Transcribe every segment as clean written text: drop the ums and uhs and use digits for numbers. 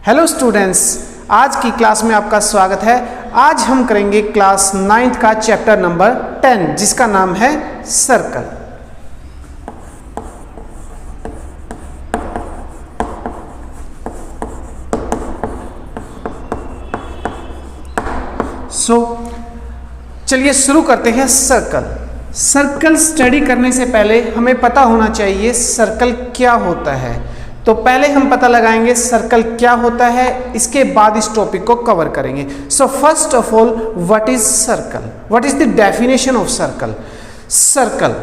Hello students, आज की class में आपका स्वागत है। आज हम करेंगे क्लास 9th का चैप्टर नंबर 10 जिसका नाम है सर्कल। चलिए शुरू करते हैं। सर्कल स्टडी करने से पहले हमें पता होना चाहिए सर्कल क्या होता है। तो पहले हम पता लगाएंगे सर्कल क्या होता है, इसके बाद इस टॉपिक को कवर करेंगे। So first of all, what is circle? What is the definition of circle? Circle,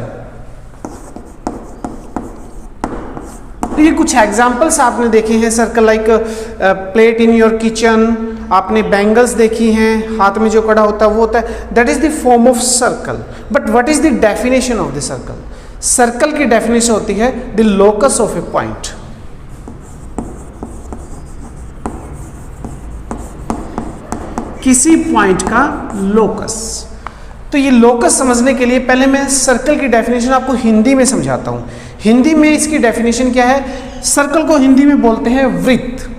ये कुछ एग्जांपल्स आपने देखे हैं circle, like plate in your kitchen, आपने बैंगल्स देखी हैं, हाथ में जो कड़ा होता है वो होता है, that is the form of circle. But what is the definition of the circle? Circle की डेफिनेशन होती है the locus of A point. किसी पॉइंट का लोकस। तो ये लोकस समझने के लिए पहले मैं सर्कल की डेफिनेशन आपको हिंदी में समझाता हूँ। हिंदी में इसकी डेफिनेशन क्या है? सर्कल को हिंदी में बोलते हैं वृत्त।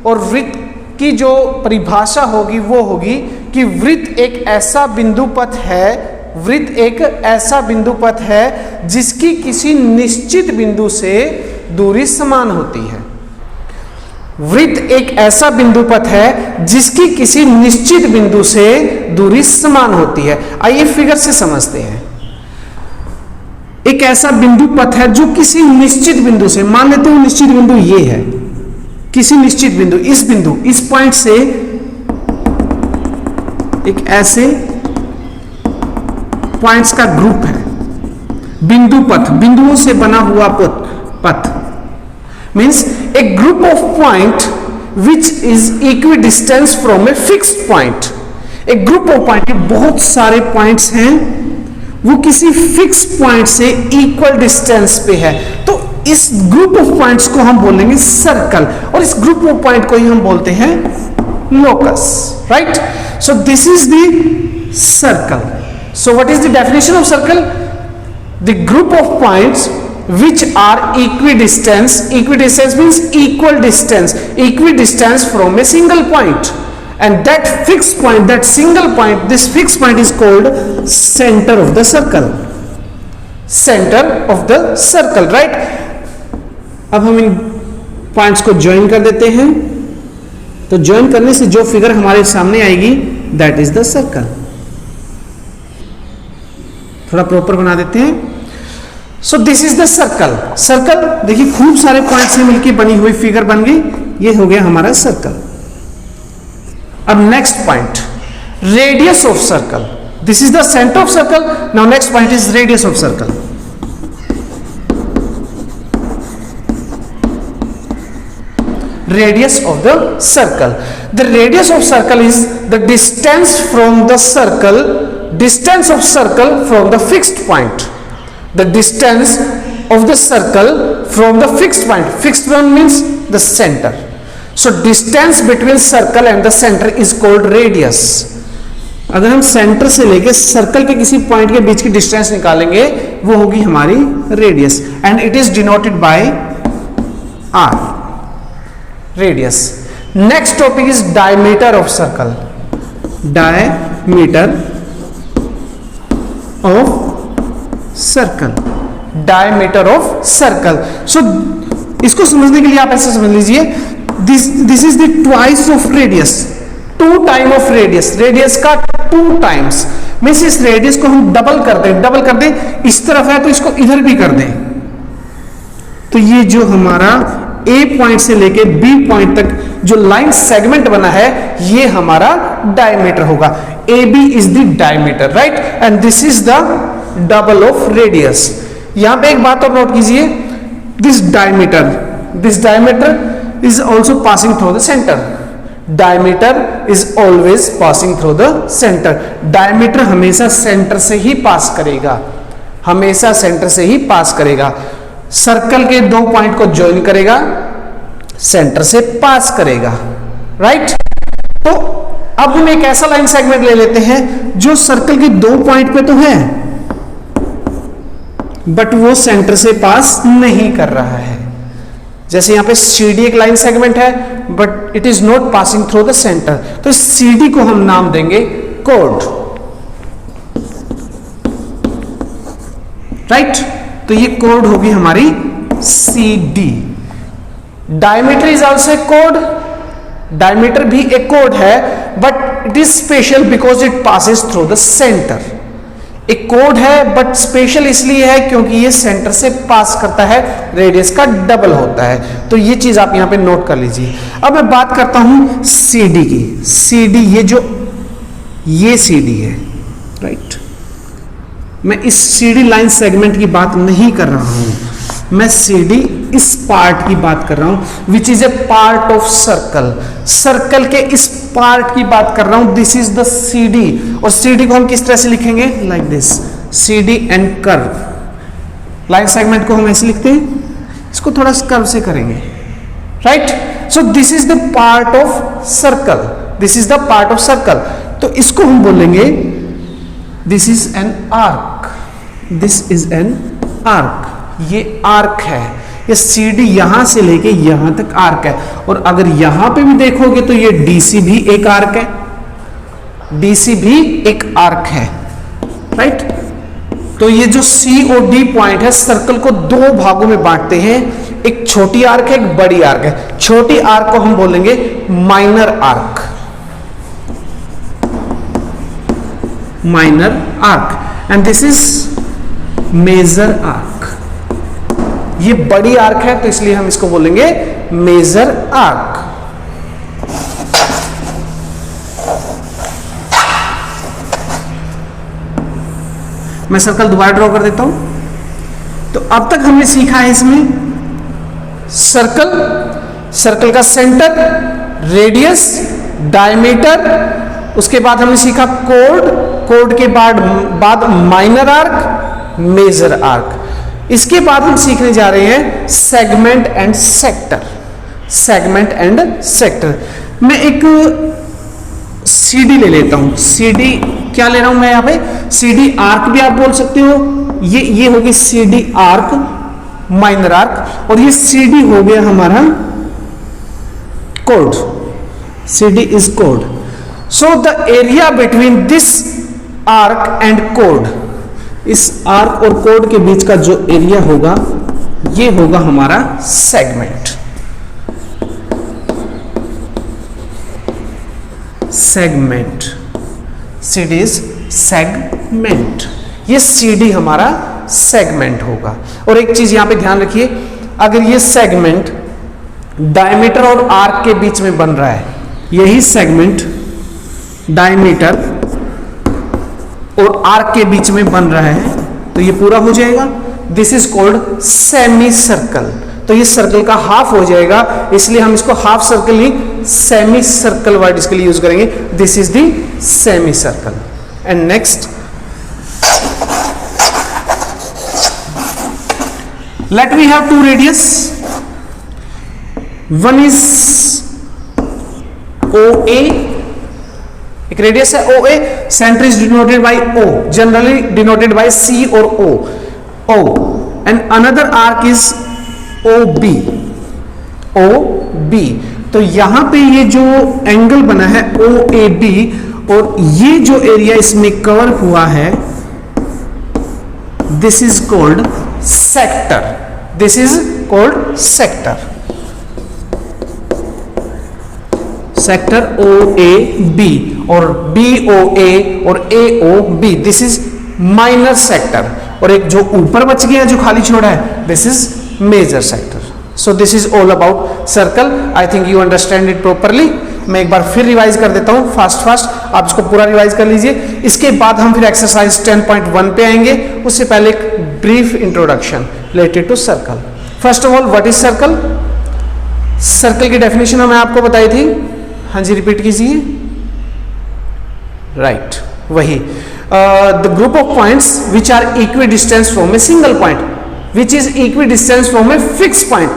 और वृत्त की जो परिभाषा होगी वो होगी कि वृत्त एक ऐसा बिंदु पथ है जिसकी किसी निश्चित बिंदु से दूरी समान होती है। वृत्त एक ऐसा बिंदु पथ है जिसकी किसी निश्चित बिंदु से दूरी समान होती है। आइए फिगर से समझते हैं। एक ऐसा बिंदु पथ है जो किसी निश्चित बिंदु से, मान लेते हैं निश्चित बिंदु ये है, किसी निश्चित बिंदु, इस पॉइंट से एक ऐसे पॉइंट्स का ग्रुप है, बिंदु पथ, बिंदुओं से बना हुआ पथ means a group of point which is equidistant from a fixed point। एक ग्रुप ऑफ पॉइंट, बहुत सारे पॉइंट्स हैं, वो किसी फिक्स पॉइंट से इक्वल डिस्टेंस पे है। तो इस ग्रुप ऑफ पॉइंट्स को हम बोलेंगे सर्कल, और इस ग्रुप ऑफ पॉइंट को ही हम बोलते हैं locus, right? So this is the circle. So what is the definition of circle? The group of points which are equidistant means equidistance from a single point, and that fixed point, that single point, this fixed point is called center of the circle, right? अब हम इन points को join कर देते हैं, तो join करने से जो फिगर हमारे सामने आएगी दैट इज द सर्कल। थोड़ा प्रॉपर बना देते हैं। सो दिस इज द सर्कल। देखिए खूब सारे पॉइंट से मिलकर बनी हुई फिगर बन गई, ये हो गया हमारा सर्कल। अब next point, radius of circle. This is the centre of circle. Now next point is radius of circle. Radius of the circle. The radius of circle is the distance from the circle, distance of circle from the fixed point. The distance of the circle from the fixed point. Fixed point means the center. So distance between circle and the center is called radius. अगर हम centre से लेके circle के किसी point के बीच की distance निकालेंगे वो होगी हमारी radius, and it is denoted by r, radius. Next topic is diameter of circle. Diameter of circle. So इसको समझने के लिए आप ऐसे समझ लीजिए, this is the twice of radius, 2 time of radius. Radius का 2 टाइम्स मींस इस रेडियस को हम डबल कर दें, इस तरफ है तो इसको इधर भी कर दें, तो ये जो हमारा A पॉइंट से लेके B पॉइंट तक जो लाइन सेगमेंट बना है ये हमारा डायमीटर होगा। AB is the diameter, right? And this is the double of radius. यहां पे एक बात और नोट कीजिए, this diameter is also passing through the centre. Diameter is always passing through the centre. Diameter हमेशा सेंटर से ही पास करेगा, सर्कल के 2 पॉइंट को ज्वाइन करेगा, सेंटर से पास करेगा, राइट? तो अब हम एक ऐसा लाइन सेगमेंट ले लेते हैं जो सर्कल के 2 पॉइंट पे तो है बट वो सेंटर से पास नहीं कर रहा है। जैसे यहाँ पे CD एक लाइन सेगमेंट है but it is not passing through the centre, तो इस CD को हम नाम देंगे कोड, राइट। तो ये कोड होगी हमारी CD। Diameter is also code, diameter भी एक कोड है but it is special because it passes through the centre. एक कोड है बट स्पेशल इसलिए है क्योंकि ये सेंटर से पास करता है, रेडियस का डबल होता है। तो ये चीज आप यहां पे नोट कर लीजिए। अब मैं बात करता हूं CD की। CD ये CD है, राइट। मैं इस CD लाइन सेगमेंट की बात नहीं कर रहा हूं, मैं CD इस पार्ट की बात कर रहा हूं which is a part of circle. Circle के इस पार्ट की बात कर रहा हूं, दिस इज द CD। और CD को हम किस तरह से लिखेंगे, like this, CD and curve. Line segment को हम ऐसे लिखते हैं, इसको थोड़ा कर्व से करेंगे, right. So this is the part of circle, this is the part of circle. तो इसको हम बोलेंगे this is an arc, this is an arc. ये आर्क है, ये CD यहां से लेके यहां तक आर्क है। और अगर यहां पे भी देखोगे तो ये DC भी एक आर्क है, DC भी एक आर्क है, राइट। तो ये जो C और D पॉइंट है सर्कल को दो भागों में बांटते हैं, एक छोटी आर्क है, एक बड़ी आर्क है। छोटी आर्क को हम बोलेंगे minor arc, minor arc, and this is major arc. ये बड़ी आर्क है तो इसलिए हम इसको बोलेंगे मेजर आर्क। मैं सर्कल दोबारा ड्रॉ कर देता हूं। तो अब तक हमने सीखा है इसमें सर्कल, सर्कल का सेंटर, रेडियस, डायमीटर, उसके बाद हमने सीखा कोड, कोड के बाद माइनर आर्क, मेजर आर्क। इसके बाद हम सीखने जा रहे हैं segment and sector, segment and sector. मैं एक CD ले लेता हूं, CD क्या ले रहा हूं मैं यहां पे, CD आर्क भी आप बोल सकते हो। ये होगी CD आर्क, माइनर आर्क, और ये CD हो गया हमारा code, CD is code. So the area between this arc and code, इस आर्क और कोड के बीच का जो एरिया होगा ये होगा हमारा segment, segment. CD is segment, ये CD हमारा सेगमेंट होगा। और एक चीज यहां पे ध्यान रखिए, अगर ये सेगमेंट डायमीटर और आर्क के बीच में बन रहा है, यही सेगमेंट डायमीटर और आर्क के बीच में बन रहा है तो ये पूरा हो जाएगा, this is called semi circle. तो ये सर्कल का हाफ हो जाएगा, इसलिए हम इसको हाफ सर्कल नहीं सेमी सर्कल वर्ड इसके लिए यूज करेंगे। This is the semi circle. And next, let we have two radius, one is OA, एक रेडियस है OA, centre is denoted by O, generally denoted by C और O, and another arc is OB, तो यहां पे ये जो angle बना है OAB और ये जो एरिया इसमें कवर हुआ है this is called sector, this is called sector, sector OAB और BOA और AOB, this is minor sector. और एक जो ऊपर बच गया जो खाली छोड़ा है this is major sector. So this is all about circle. I think you understand it properly. मैं एक बार फिर रिवाइज कर देता हूं फास्ट, आप इसको पूरा रिवाइज कर लीजिए। इसके बाद हम फिर एक्सरसाइज 10.1 पे आएंगे। उससे पहले एक brief introduction related to circle. First of all, what is circle? Circle की डेफिनेशन मैं आपको बताई थी, हाँ जी रिपीट कीजिए। राइट, वही the group of points which are equi distance from a single point which is equidistant from a fixed point.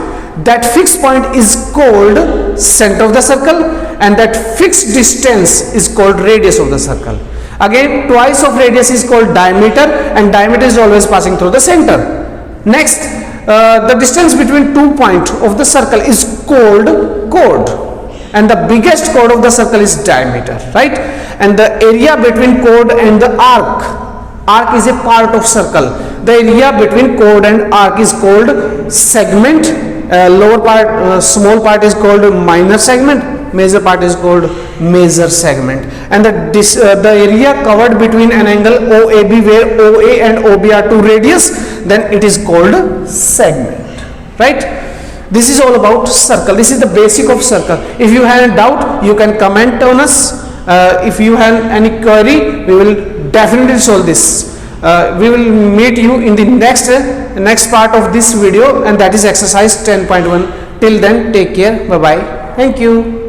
That fixed point is called center of the circle and that fixed distance is called radius of the circle. Again, twice of radius is called diameter and diameter is always passing through the center. Next, the distance between 2 points of the circle is called chord, and the biggest chord of the circle is diameter, right? And the area between chord and the arc is a part of circle. The area between chord and arc is called segment. Lower part, small part is called minor segment, major part is called major segment. And the area covered between an angle OAB, where OA and OB are two radius, then it is called segment, right? This is all about circle. This is the basic of circle. If you have a doubt, you can comment on us. If you have any query, we will definitely solve this. We will meet you in the next part of this video, and that is exercise 10.1. Till then, take care. Bye bye. Thank you.